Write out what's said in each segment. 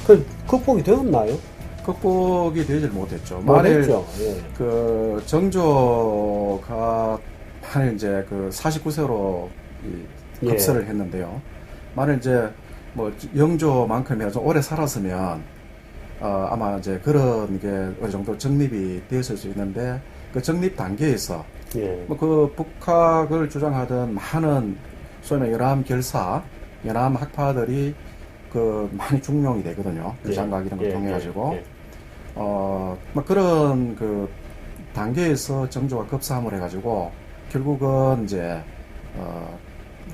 극복이 되었나요? 극복이 되질 못했죠. 만일 못했죠. 예. 그 정조가 만일 이제 그 49세로 급서를 했는데요. 만일 이제 뭐 영조만큼이나 좀 오래 살았으면 아마 이제 그런 게 어느 정도 정립이 되었을 수 있는데 그 정립 단계에서 뭐 그 북학을 주장하던 많은 소위 말해 연암 결사, 연암 학파들이 그 많이 중용이 되거든요. 그 장각 이런 걸 통해 가지고 뭐 그런 그 단계에서 정조가 급사함을 해가지고 결국은 이제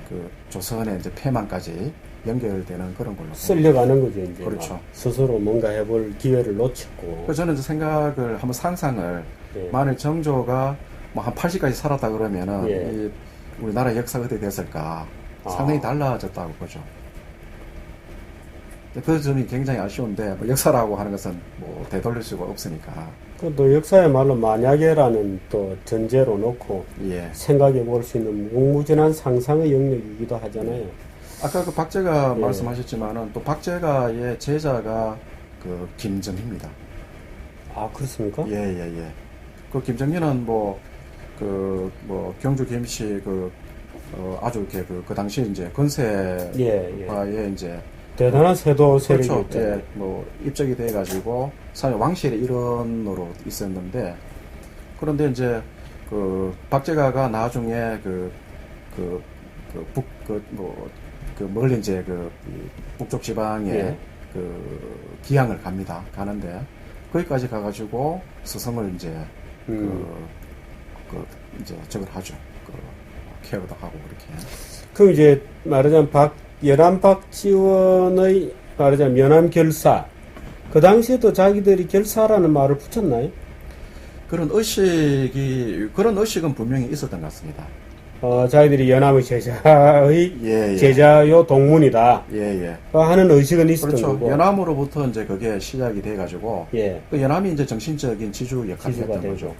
그 조선의 이제 폐망까지 연결되는 그런 걸로 쓸려가는 거죠. 이제 그렇죠. 스스로 뭔가 해볼 기회를 놓쳤고. 그래서 저는 이제 생각을 한번 상상을 만일 정조가 뭐 한 80까지 살았다 그러면은 이 우리나라 역사가 어떻게 됐을까 상당히 달라졌다고 보죠. 그 점이 굉장히 아쉬운데 뭐 역사라고 하는 것은 뭐 되돌릴 수가 없으니까. 또 역사야말로 만약에라는 또 전제로 놓고 예. 생각해 볼 수 있는 무궁무진한 상상의 영역이기도 하잖아요. 아까 그 박제가 말씀하셨지만은 또 박제가의 제자가 그 김정희입니다. 아, 그렇습니까? 예. 그 김정희는 뭐 경주 김씨 아주 이렇게 그 당시 이제 건세파의 이제 대단한 세도 그렇죠. 세력이었죠. 예, 뭐 입적이 돼가지고 사실 왕실의 일원으로 있었는데 그런데 이제 그 박제가가 나중에 멀리 이제 북쪽 지방에 기양을 갑니다. 가는데 거기까지 가가지고 스승을 이제 이제 저걸 하죠. 케어도 하고 그렇게. 그럼 이제 말하자면 연암 박지원의 말하자면 연암 결사. 그 당시에도 자기들이 결사라는 말을 붙였나요? 그런 의식은 분명히 있었던 것 같습니다. 자기들이 연암의 제자의 제자요 동문이다. 하는 의식은 있었던 그렇죠. 거고. 연암으로부터 이제 그게 시작이 돼가지고 그 연암이 이제 정신적인 지주 역할을 했던 거죠.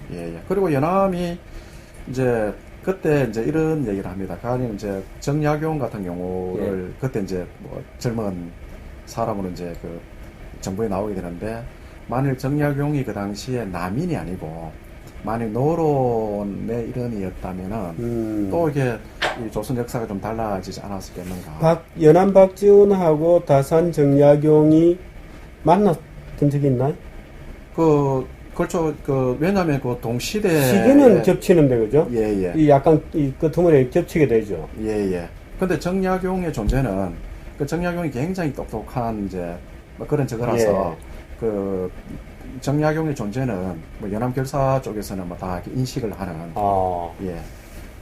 그리고 연암이 이제 그때 이제 이런 얘기를 합니다. 가령 이제 정약용 같은 경우를 그때 이제 뭐 젊은 사람으로 이제 그 정부에 나오게 되는데 만일 정약용이 그 당시에 남인이 아니고 만일 노론의 일원이었다면은 또 이게 이 조선 역사가 좀 달라지지 않았겠는가. 연암 박지원하고 다산 정약용이 만났던 적이 있나요? 그렇죠. 왜냐면 그 동시대. 시기는 겹치는데, 그죠? 이 약간, 이 끄트머리에 겹치게 되죠. 근데 정약용의 존재는, 정약용이 굉장히 똑똑한, 이제, 뭐 그런 저거라서, 정약용의 존재는, 뭐 연암결사 쪽에서는 뭐 다 인식을 하는.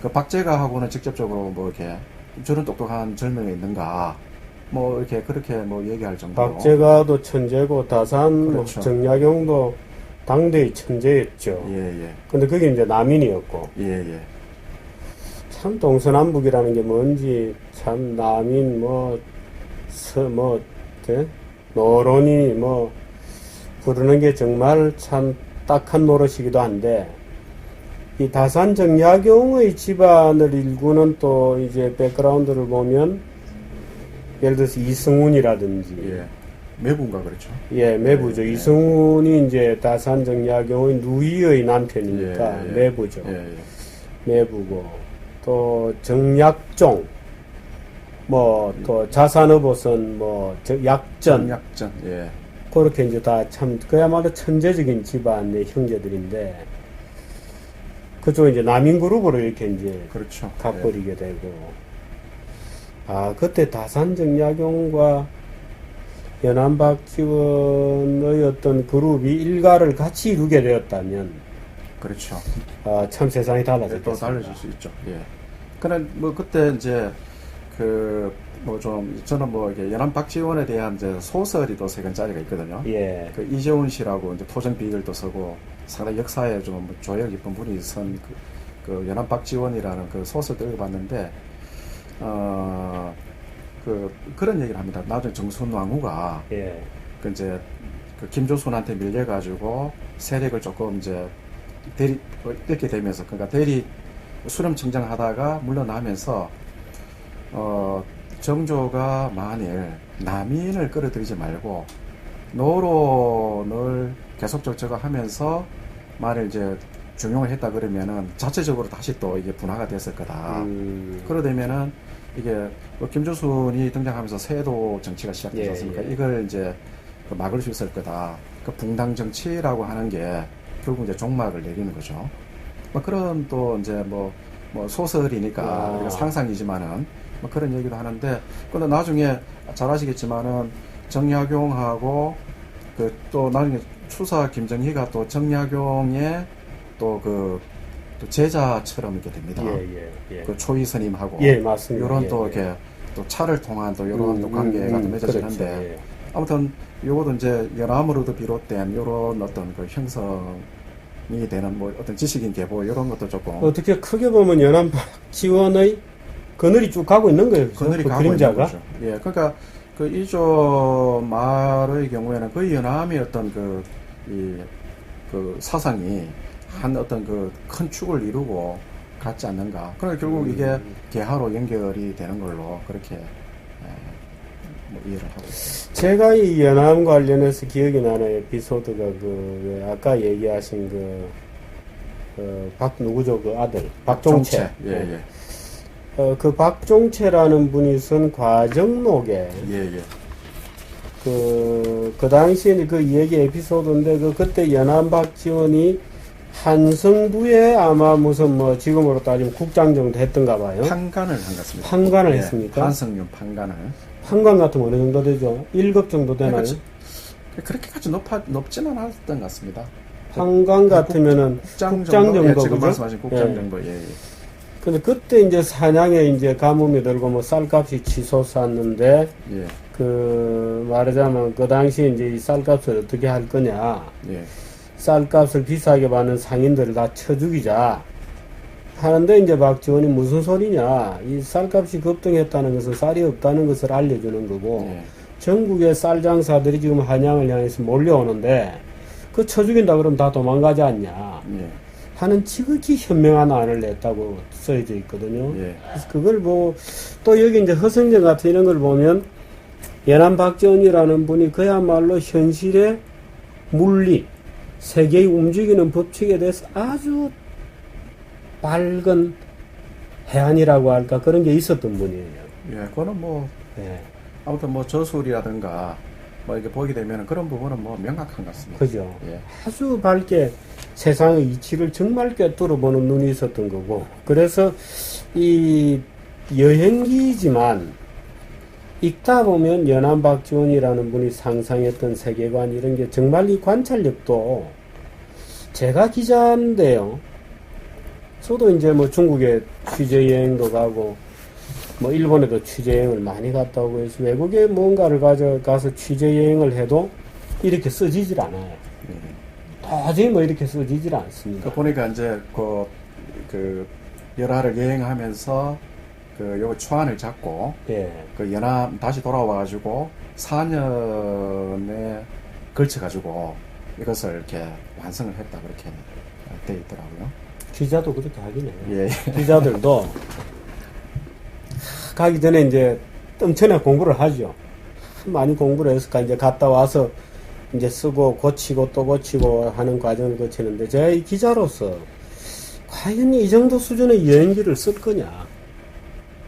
그 박제가하고는 직접적으로 뭐 이렇게, 저런 똑똑한 젊은이가 있는가. 뭐 이렇게, 그렇게 뭐 얘기할 정도로. 박제가도 천재고, 다산, 그렇죠. 정약용도 당대의 천재였죠. 근데 그게 이제 남인이었고. 참 동서남북이라는 게 뭔지 참 남인 노론이 부르는 게 정말 참 딱한 노릇이기도 한데 이 다산 정약용의 집안을 일구는 또 이제 백그라운드를 보면 예를 들어서 이승훈이라든지 매부인가 그렇죠. 매부죠. 이승훈이 이제 다산 정약용의 누이의 남편이니까 매부죠. 매부고 또 정약종 또 자산어봇은 약전 그렇게 이제 다 참 그야말로 천재적인 집안의 형제들인데 그쪽 이제 남인그룹으로 이렇게 이제 그렇죠. 가버리게 되고 그때 다산 정약용과 연암 박지원의 어떤 그룹이 일가를 같이 이루게 되었다면 그렇죠. 참 세상이 달라졌겠습니다. 또 달라질 수 있죠. 그래 그때 이제 저는 이게 연암 박지원에 대한 이제 소설이 또 3권짜리가 있거든요. 그 이재훈 씨라고 이제 토정 비결도 쓰고 상당히 역사에 좀 조예가 깊은 분이 쓴 그 연암 박지원이라는 그 소설도 읽어봤는데 그런 얘기를 합니다. 나중에 정순왕후가 이제 김조순한테 밀려가지고 세력을 조금 이제 잃게 되면서 그러니까 수렴청정하다가 물러나면서 정조가 만일 남인을 끌어들이지 말고 노론을 계속적으로 저거 하면서 만일 이제 중용을 했다 그러면은 자체적으로 다시 또 이게 분화가 됐을 거다. 그러되면은 이게 뭐 김조순이 등장하면서 세도 정치가 시작되지 예, 않습니까? 예. 이걸 이제 그 막을 수 있을 거다. 그 붕당 정치라고 하는 게 결국 이제 종막을 내리는 거죠. 뭐 그런 또 이제 뭐 소설이니까 그러니까 상상이지만은 뭐 그런 얘기도 하는데, 근데 나중에 잘 아시겠지만은 정약용하고 그 또 나중에 추사 김정희가 또 정약용의 또 제자처럼 이렇게 됩니다. 예. 그 초이 스님하고 예, 맞습니다. 요런 예, 또 예. 이렇게 또 차를 통한 또 요런 또 관계가 또 맺어지는데, 그렇죠. 예. 아무튼 요것도 이제 연암으로도 비롯된 요런 어떤 그 형성이 되는 뭐 어떤 지식인 계보 요런 것도 조금 어떻게 크게 보면 연안박지원의 그늘이 쭉 가고 있는 거예요. 그죠? 그늘이 그 가고 그림자가. 있는 거죠. 예, 그러니까 그 이조 말의 경우에는 그 연암의 어떤 그 사상이 한 어떤 그 큰 축을 이루고 갔지 않는가. 그러니까 결국 이게 개화로 연결이 되는 걸로 그렇게 뭐 이해를 하고 있습니다. 제가 이 연암 관련해서 기억이 나는 에피소드가 그 아까 얘기하신 누구죠? 그 아들 박종채. 예. 그 박종채라는 분이 쓴 과정록에 예. 그 당시에 그 얘기 에피소드인데 그때 연암박지원이 한성부에 아마 무슨 뭐 지금으로 따지면 국장 정도 했던가 봐요. 판관을 한 것 같습니다. 판관을 예, 했습니까? 한성윤 판관을. 판관 같은 거 어느 정도 되죠? 1급 정도 되나요? 그렇게까지 높지는 않았던 것 같습니다. 판관 같으면은 국장 정도, 예, 지금 그죠? 말씀하신 국장 예. 정도. 예. 근데 그때 이제 사냥에 이제 가뭄이 들고 뭐 쌀값이 치솟았는데 예. 그 말하자면 그 당시에 이제 이 쌀값을 어떻게 할 거냐. 예. 쌀값을 비싸게 받는 상인들을 다 쳐 죽이자 하는데 이제 박지원이 무슨 소리냐. 이 쌀값이 급등했다는 것은 쌀이 없다는 것을 알려주는 거고 예. 전국의 쌀 장사들이 지금 한양을 향해서 몰려오는데 그 쳐 죽인다 그러면 다 도망가지 않냐 예. 하는 지극히 현명한 안을 냈다고 써져 있거든요. 예. 그래서 그걸 또 여기 이제 허성정 같은 이런 걸 보면 연암 박지원이라는 분이 그야말로 현실의 물리 세계의 움직이는 법칙에 대해서 아주 밝은 해안이라고 할까 그런 게 있었던 분이에요. 예. 그거는 뭐 예. 아무튼 뭐 저술이라든가 뭐 이렇게 보게 되면 그런 부분은 뭐 명확한 것 같습니다. 그죠. 예. 아주 밝게 세상의 이치를 정말 꿰뚫어 보는 눈이 있었던 거고, 그래서 이 여행기지만 읽다 보면 연암 박지원이라는 분이 상상했던 세계관 이런 게 정말 이 관찰력도, 제가 기자인데요. 저도 이제 뭐 중국에 취재 여행도 가고 뭐 일본에도 취재 여행을 많이 갔다 오고 해서 외국에 뭔가를 가져가서 취재 여행을 해도 이렇게 써지질 않아요. 도저히 뭐 이렇게 써지질 않습니다. 그 보니까 이제 그 열하를 여행하면서 요 초안을 잡고 예. 그 연암 다시 돌아와가지고 4년에 걸쳐가지고 이것을 이렇게 완성을 했다 그렇게 돼 있더라고요. 기자도 그렇게 하긴 해요. 예. 기자들도 가기 전에 이제 엄청나게 공부를 하죠. 많이 공부를 해서 이제 갔다 와서 이제 쓰고 고치고 또 고치고 하는 과정을 거치는데, 제가 이 기자로서 과연 이 정도 수준의 여행기를 쓸 거냐,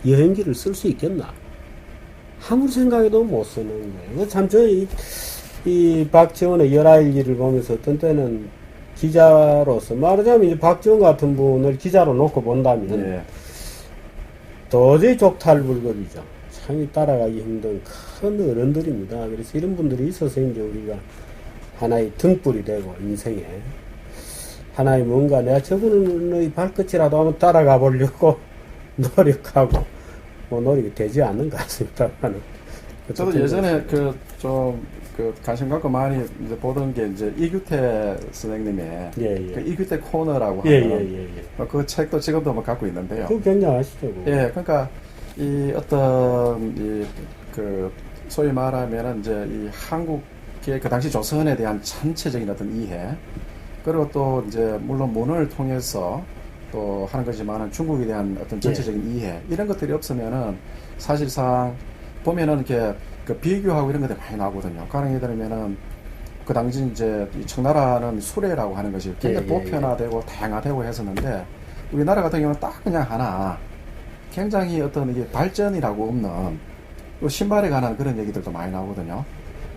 여행기를 쓸 수 있겠나, 아무리 생각해도 못 쓰는 거예요. 참 이 박지원의 열하일기를 보면서 어떤 때는 기자로서 말하자면 이제 박지원 같은 분을 기자로 놓고 본다면 예. 도저히 족탈불급이죠. 참 따라가기 힘든 큰 어른들입니다. 그래서 이런 분들이 있어서 이제 우리가 하나의 등불이 되고 인생에 하나의 뭔가 내가 저분의 발끝이라도 한번 따라가 보려고 노력하고 뭐 노력이 되지 않는 것 같습니다만. 저도 예전에 관심 갖고 많이 이제 보던 게 이제 이규태 선생님의 예. 그 이규태 코너라고 예. 하는 그 책도 지금도 뭐 갖고 있는데요. 그거 굉장하시죠. 그거. 예, 그러니까 이 어떤 소위 말하면은 이제 이 한국의 그 당시 조선에 대한 전체적인 어떤 이해, 그리고 또 이제 물론 문헌을 통해서 또 하는 거지만은 중국에 대한 어떤 전체적인 이해, 이런 것들이 없으면은 사실상 보면은 이렇게 그 비교하고 이런 것들이 많이 나오거든요. 가령 예를 들면은 그 당시 이제 이 청나라는 수레라고 하는 것이 굉장히 예, 예, 보편화되고 다양화되고 했었는데 우리나라 같은 경우는 딱 그냥 하나 굉장히 어떤 이게 발전이라고 없는 또 신발에 관한 그런 얘기들도 많이 나오거든요.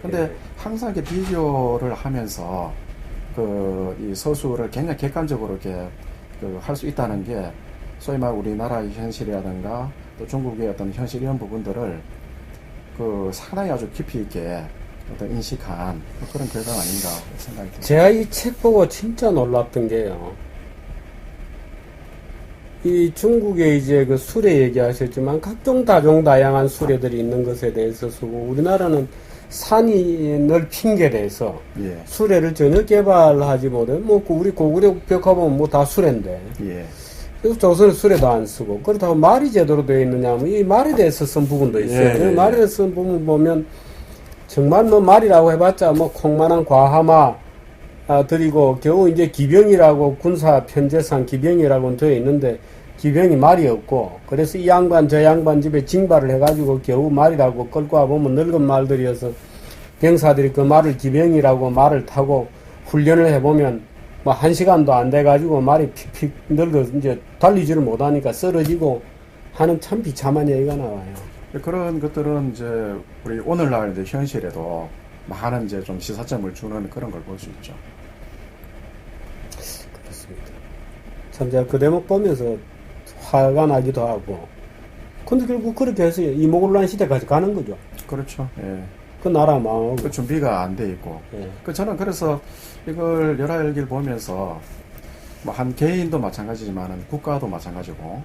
근데 예. 항상 이렇게 비교를 하면서 그 이 서술을 굉장히 객관적으로 이렇게 그 할 수 있다는 게 소위 말 우리나라의 현실이라든가 또 중국의 어떤 현실 이런 부분들을 그 상당히 아주 깊이 있게 어떤 인식한 그런 결과가 아닌가 생각이 듭니다. 제가 이 책 보고 진짜 놀랐던 게요. 이 중국에 이제 그 수레 얘기하셨지만 각종 다양한 수레들이 있는 것에 대해서 쓰고 우리나라는 산이 넓힌 게 돼서 예, 수레를 전혀 개발하지 못해. 뭐 우리 고구려 벽 가보면 뭐 다 수레인데. 예, 그래서 조선은 수레도 안 쓰고 그렇다고 말이 제대로 되어 있느냐 하면 이 말에 대해서 쓴 부분도 있어요. 예, 예, 예. 말에 대해서 쓴 부분 보면 정말 뭐 말이라고 해봤자 뭐 콩만한 과하마 드리고 겨우 이제 기병이라고 군사 편제상 기병이라고는 되어 있는데 기병이 말이 없고 그래서 이 양반 저 양반 집에 징발을 해가지고 겨우 말이라고 끌고 와보면 늙은 말들이어서 병사들이 그 말을 기병이라고 말을 타고 훈련을 해보면 뭐 1시간도 안 돼가지고 말이 픽픽 늙어 이제 달리지를 못하니까 쓰러지고 하는 참 비참한 얘기가 나와요. 그런 것들은 이제 우리 오늘날 이제 현실에도 많은 이제 좀 시사점을 주는 그런 걸 볼 수 있죠. 그렇습니다. 참 제가 그 대목 보면서 화가 나기도 하고 근데 결국 그렇게 해서 이모곤란 시대까지 가는 거죠. 그렇죠. 예. 그 나라 망하고. 그 준비가 안 돼 있고. 예. 그 저는 그래서 이걸 열하일기를 보면서 뭐 한 개인도 마찬가지지만은 국가도 마찬가지고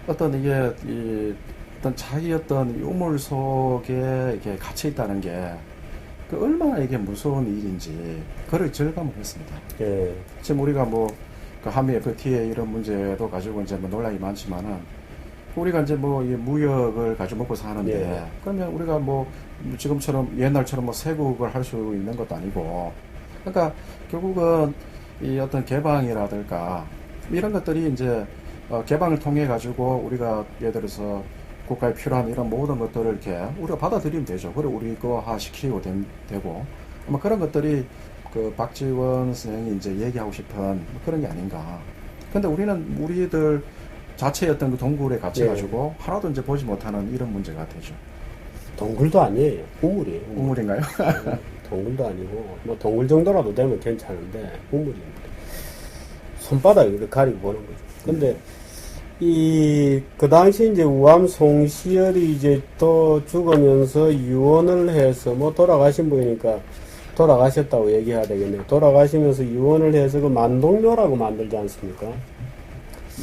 어떤 이게 이 어떤 자기 어떤 우물 속에 이렇게 갇혀 있다는 게 그 얼마나 이게 무서운 일인지 그걸 절감을 했습니다. 예. 지금 우리가 뭐 그 한미 FTA 이런 문제도 가지고 이제 뭐 논란이 많지만은 우리가 이제 뭐 이 무역을 가지고 먹고 사는데 예. 그러면 우리가 뭐 지금처럼 옛날처럼 뭐 세국을 할 수 있는 것도 아니고 그러니까 결국은 이 어떤 개방이라든가 이런 것들이 이제 개방을 통해 가지고 우리가 예를 들어서 국가에 필요한 이런 모든 것들을 이렇게 우리가 받아들이면 되죠. 그리고 우리 거화 시키고 되고 아마 그런 것들이 그 박지원 선생이 이제 얘기하고 싶은 뭐 그런 게 아닌가. 근데 우리는 우리들 자체의 어떤 그 동굴에 갇혀가지고 하나도 이제 보지 못하는 이런 문제가 되죠. 동굴도 아니에요. 우물이에요. 우물인가요? 동굴도 아니고 뭐 동굴 정도라도 되면 괜찮은데 우물입니다. 손바닥 이렇게 가리고 보는 거죠. 근데 그 당시 이제 우암 송시열이 이제 또 죽으면서 유언을 해서 뭐 돌아가신 분이니까 돌아가셨다고 얘기해야 되겠네요. 돌아가시면서 유언을 해서 그 만동묘라고 만들지 않습니까?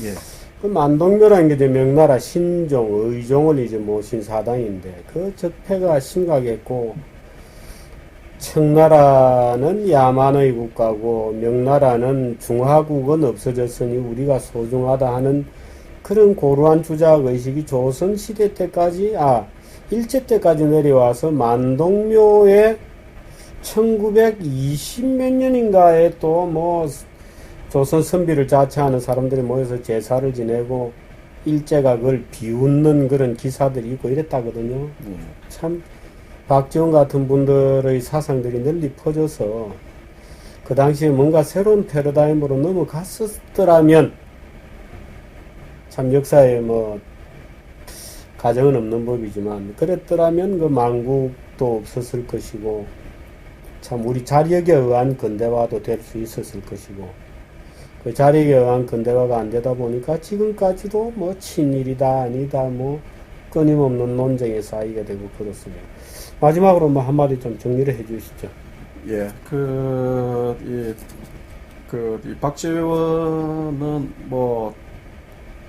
예. 그 만동묘라는 게 이제 명나라 신종, 의종을 이제 모신 사당인데 그 적폐가 심각했고 청나라는 야만의 국가고 명나라는 중화국은 없어졌으니 우리가 소중하다 하는 그런 고루한 주작의식이 조선시대 때까지 일제 때까지 내려와서 만동묘에 1920 몇 년인가에 또 뭐 조선 선비를 자처하는 사람들이 모여서 제사를 지내고 일제가 그걸 비웃는 그런 기사들이 있고 이랬다거든요. 참 박지원 같은 분들의 사상들이 널리 퍼져서 그 당시에 뭔가 새로운 패러다임으로 넘어갔었더라면 참 역사에 뭐 가정은 없는 법이지만 그랬더라면 그 망국도 없었을 것이고 참 우리 자력에 의한 근대화도 될 수 있었을 것이고 그 자력에 의한 근대화가 안 되다 보니까 지금까지도 뭐 친일이다 아니다 뭐 끊임없는 논쟁에 쌓이게 되고 그렇습니다. 마지막으로 뭐 한마디 좀 정리를 해 주시죠. 예, 이 박지원은 뭐,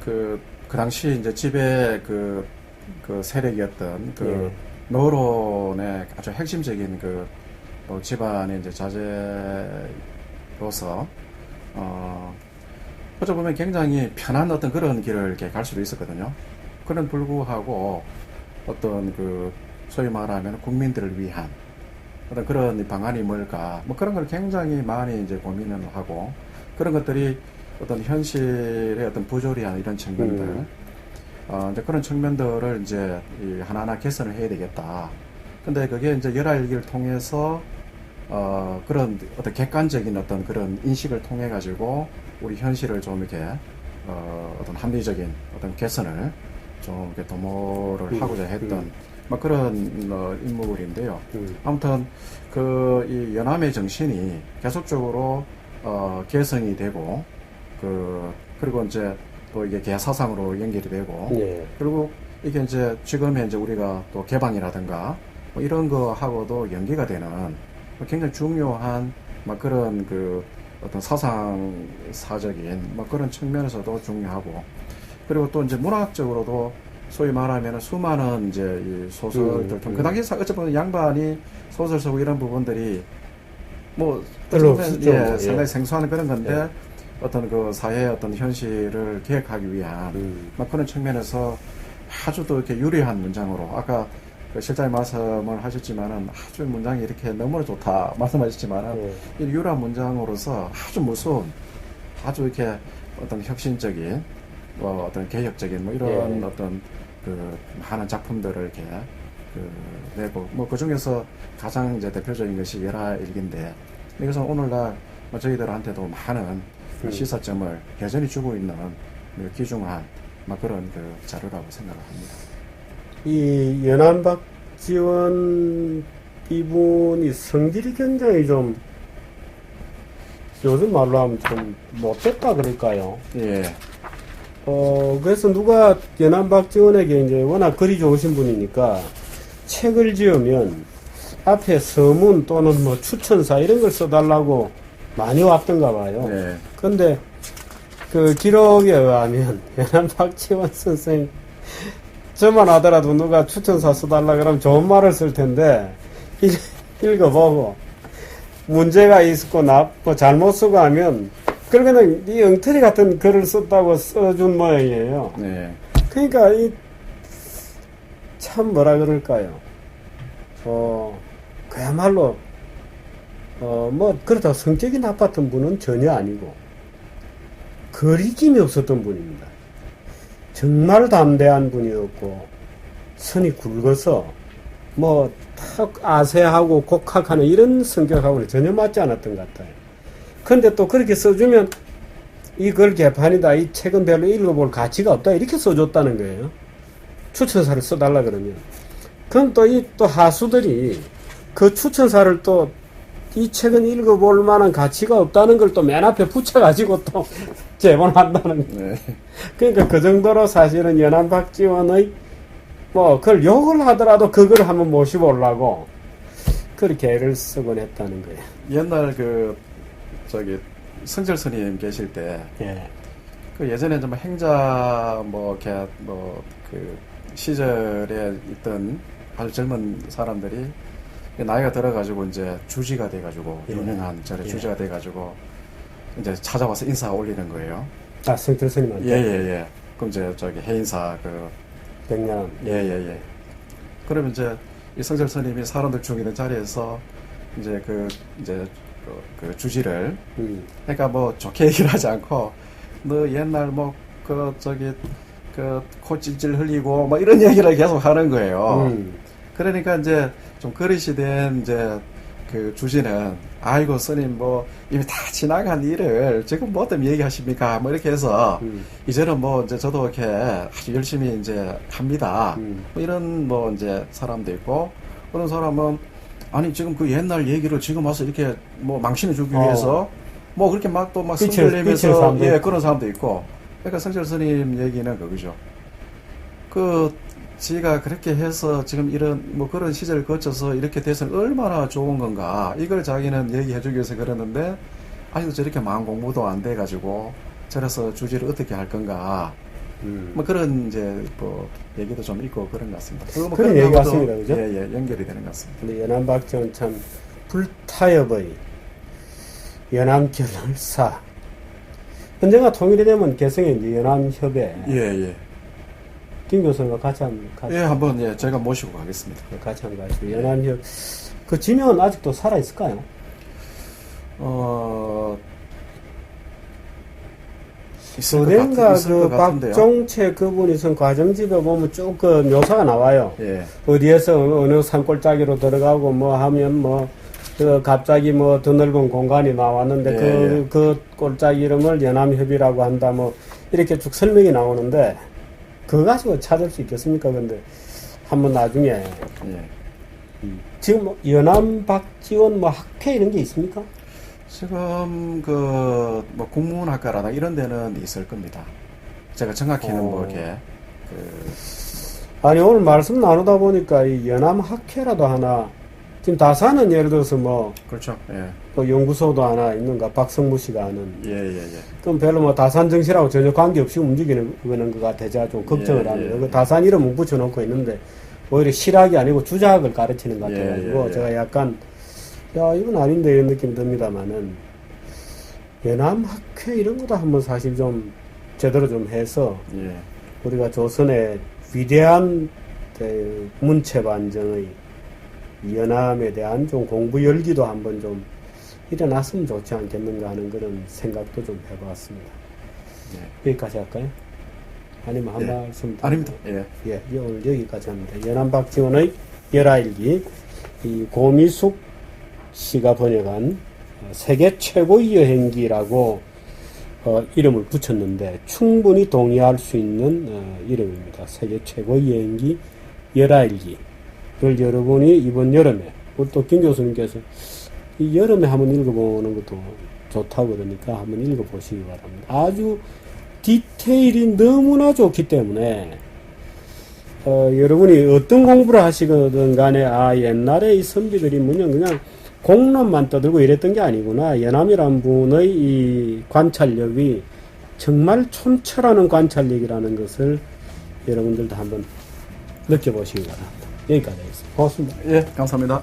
그 당시 이제 지배 그 세력이었던 그 노론의 아주 핵심적인 뭐 집안의 이제 자제로서, 어쩌 보면 굉장히 편한 어떤 그런 길을 이렇게 갈 수도 있었거든요. 그런 불구하고 어떤 소위 말하면 국민들을 위한 어떤 그런 방안이 뭘까, 뭐 그런 걸 굉장히 많이 이제 고민을 하고, 그런 것들이 어떤 현실의 어떤 부조리한 이런 측면들, 이제 그런 측면들을 이제 하나하나 개선을 해야 되겠다. 근데 그게 이제 열알기를 통해서 그런 어떤 객관적인 어떤 그런 인식을 통해 가지고 우리 현실을 좀 이렇게 어떤 합리적인 어떤 개선을 좀 이렇게 도모를 하고자 했던 막 그런 인물인데요. 아무튼 그 이 연암의 정신이 계속적으로 개성이 되고 그리고 이제 또 이게 개사상으로 연결이 되고 예. 그리고 이게 이제 지금의 이제 우리가 또 개방이라든가 뭐 이런 거하고도 연계가 되는 굉장히 중요한 막 그런 그 어떤 사상사적인 막 그런 측면에서도 중요하고 그리고 또 이제 문학적으로도 소위 말하면 수많은 이제 이 소설들 그 당시에 어찌 보면 양반이 소설 쓰고 이런 부분들이 뭐 별로 어쩌면 없었죠. 예, 상당히 생소한 그런 건데 예. 어떤 그 사회의 어떤 현실을 기획하기 위한 막 그런 측면에서 아주 또 이렇게 유리한 문장으로 아까 그 실장님 말씀을 하셨지만은 아주 문장이 이렇게 너무나 좋다 말씀하셨지만은 이 유리한 문장으로서 아주 무서운 아주 이렇게 어떤 혁신적인 뭐 어떤 개혁적인 뭐 이런 어떤 그 많은 작품들을 이렇게 내고 뭐 그 중에서 가장 이제 대표적인 것이 열하일기인데 이것은 오늘날 뭐 저희들한테도 많은 시사점을 여전히 주고 있는 귀중한 막 그런 그 자료라고 생각을 합니다. 이 연안박지원 이분이 성질이 굉장히 좀 요즘 말로 하면 좀 못됐다 그럴까요? 예. 그래서 누가 연안박지원에게 이제 워낙 글이 좋으신 분이니까 책을 지으면 앞에 서문 또는 뭐 추천사 이런 걸 써달라고 많이 왔던가 봐요. 네. 근데 그 기록에 의하면 연안박지원 선생 저만 하더라도 누가 추천사 써달라 그러면 좋은 말을 쓸 텐데 읽어보고 문제가 있고 뭐 잘못 쓰고 하면 그러면 이 엉터리 같은 글을 썼다고 써준 모양이에요. 네. 그러니까 참 뭐라 그럴까요? 그야말로 뭐 그렇다고 성격이 나빴던 분은 전혀 아니고 거리낌이 없었던 분입니다. 정말 담대한 분이었고 선이 굵어서 뭐 탁 아세하고 곡학하는 이런 성격하고는 전혀 맞지 않았던 것 같아요. 근데 또 그렇게 써주면 이 글 개판이다, 이 책은 별로 읽어볼 가치가 없다 이렇게 써줬다는 거예요. 추천사를 써달라 그러면. 그럼 또 또 하수들이 그 추천사를 또 이 책은 읽어볼 만한 가치가 없다는 걸 또 맨 앞에 붙여가지고 또 제본한다는 거예요. 네. 그러니까 그 정도로 사실은 연안박지원의 뭐 그걸 욕을 하더라도 그걸 한번 모셔보려고 그렇게 애를 쓰곤 했다는 거예요. 옛날 성철 스님 계실 때 예. 그 예전에 좀 행자 그 시절에 있던 아주 젊은 사람들이 나이가 들어가지고 이제 주지가 돼가지고 유명한 주지가 돼가지고 이제 찾아와서 인사 올리는 거예요. 아, 성철 스님한테? 예. 그럼 이제 해인사 백년. 예. 그러면 이제 이 성철 스님이 사람들 중에 있는 자리에서 이제 그 주지를 그러니까 뭐 좋게 얘기를 하지 않고 너 옛날 코 찔찔 흘리고 뭐 이런 얘기를 계속 하는 거예요. 그러니까 이제 좀 그릇이 된 이제 그 주지는 아이고 스님 뭐 이미 다 지나간 일을 지금 뭐 때문에 얘기하십니까? 뭐 이렇게 해서 이제는 뭐 이제 저도 이렇게 아주 열심히 이제 합니다. 뭐 이런 뭐 이제 사람도 있고 어떤 사람은 아니 지금 그 옛날 얘기를 지금 와서 이렇게 뭐 망신해 주기 위해서 뭐 그렇게 막 성질 내면서 그런 사람도 있고 그러니까 성철 스님 얘기는 그거죠. 지가 그렇게 해서 지금 이런 뭐 그런 시절을 거쳐서 이렇게 돼서 얼마나 좋은 건가 이걸 자기는 얘기해 주기 위해서 그러는데 아직도 저렇게 마음 공부도 안 돼 가지고 저래서 주지를 어떻게 할 건가 뭐 그런 이제 뭐 얘기도 좀 있고 그런 것 같습니다. 뭐 그런 얘기 같습니다, 그죠? 예, 연결이 되는 것 같습니다. 근데 연안박지원 참 불타협의 연안결사. 언젠가 통일이 되면 개성에 이제 연안협에 예. 김 교수님과 같이 한번 제가 모시고 가겠습니다. 같이 한번 가시고 연안협 그 지명은 아직도 살아 있을까요? 어딘가 있을 그 것 같은데요. 박종채 그분이 쓴 과정집에 보면 쭉 그 묘사가 나와요. 예. 어디에서 어느 산골짜기로 들어가고 뭐 하면 뭐 그 갑자기 뭐 더 넓은 공간이 나왔는데 예, 그 골짜기 이름을 연암협이라고 한다 뭐 이렇게 쭉 설명이 나오는데 그거 가지고 찾을 수 있겠습니까? 근데 한번 나중에 예. 지금 뭐 연암 박지원 뭐 학회 이런 게 있습니까? 지금 뭐 국문학과라나 이런 데는 있을 겁니다. 제가 정확히는 모르게 아니 오늘 말씀 나누다 보니까 이 연암 학회라도 하나 지금 다산은 예를 들어서 뭐 그렇죠. 예. 그 연구소도 하나 있는가 박성무 씨가 하는 예. 그럼 별로 뭐 다산 정시라고 전혀 관계없이 움직이는 것 같아 제가 좀 걱정을 예, 합니다. 예. 그 다산 이름 붙여놓고 있는데 오히려 실학이 아니고 주작을 가르치는 것 같아가지고 예. 제가 약간 야 이건 아닌데 이런 느낌이 듭니다만은 연암 학회 이런 것도 한번 사실 좀 제대로 좀 해서 예. 우리가 조선의 위대한 문체 반정의 연암에 대한 좀 공부 열기도 한번 좀 일어났으면 좋지 않겠는가 하는 그런 생각도 좀 해봤습니다. 예. 여기까지 할까요? 아니면 한 예. 말씀 더? 아닙니다. 예. 예, 오늘 여기까지 합니다. 연암 박지원의 열하일기, 이 고미숙 씨가 번역한 세계 최고의 여행기라고 이름을 붙였는데 충분히 동의할 수 있는 이름입니다. 세계 최고의 여행기 열하일기. 그걸 여러분이 이번 여름에 우리 또 김 교수님께서 이 여름에 한번 읽어보는 것도 좋다고 그러니까 한번 읽어보시기 바랍니다. 아주 디테일이 너무나 좋기 때문에 여러분이 어떤 공부를 하시거든 간에 옛날에 이 선비들이 뭐냐 그냥 공론만 떠들고 이랬던 게 아니구나. 연암이란 분의 이 관찰력이 정말 촌철하는 관찰력이라는 것을 여러분들도 한번 느껴보시기 바랍니다. 여기까지 하겠습니다. 고맙습니다. 예. 감사합니다.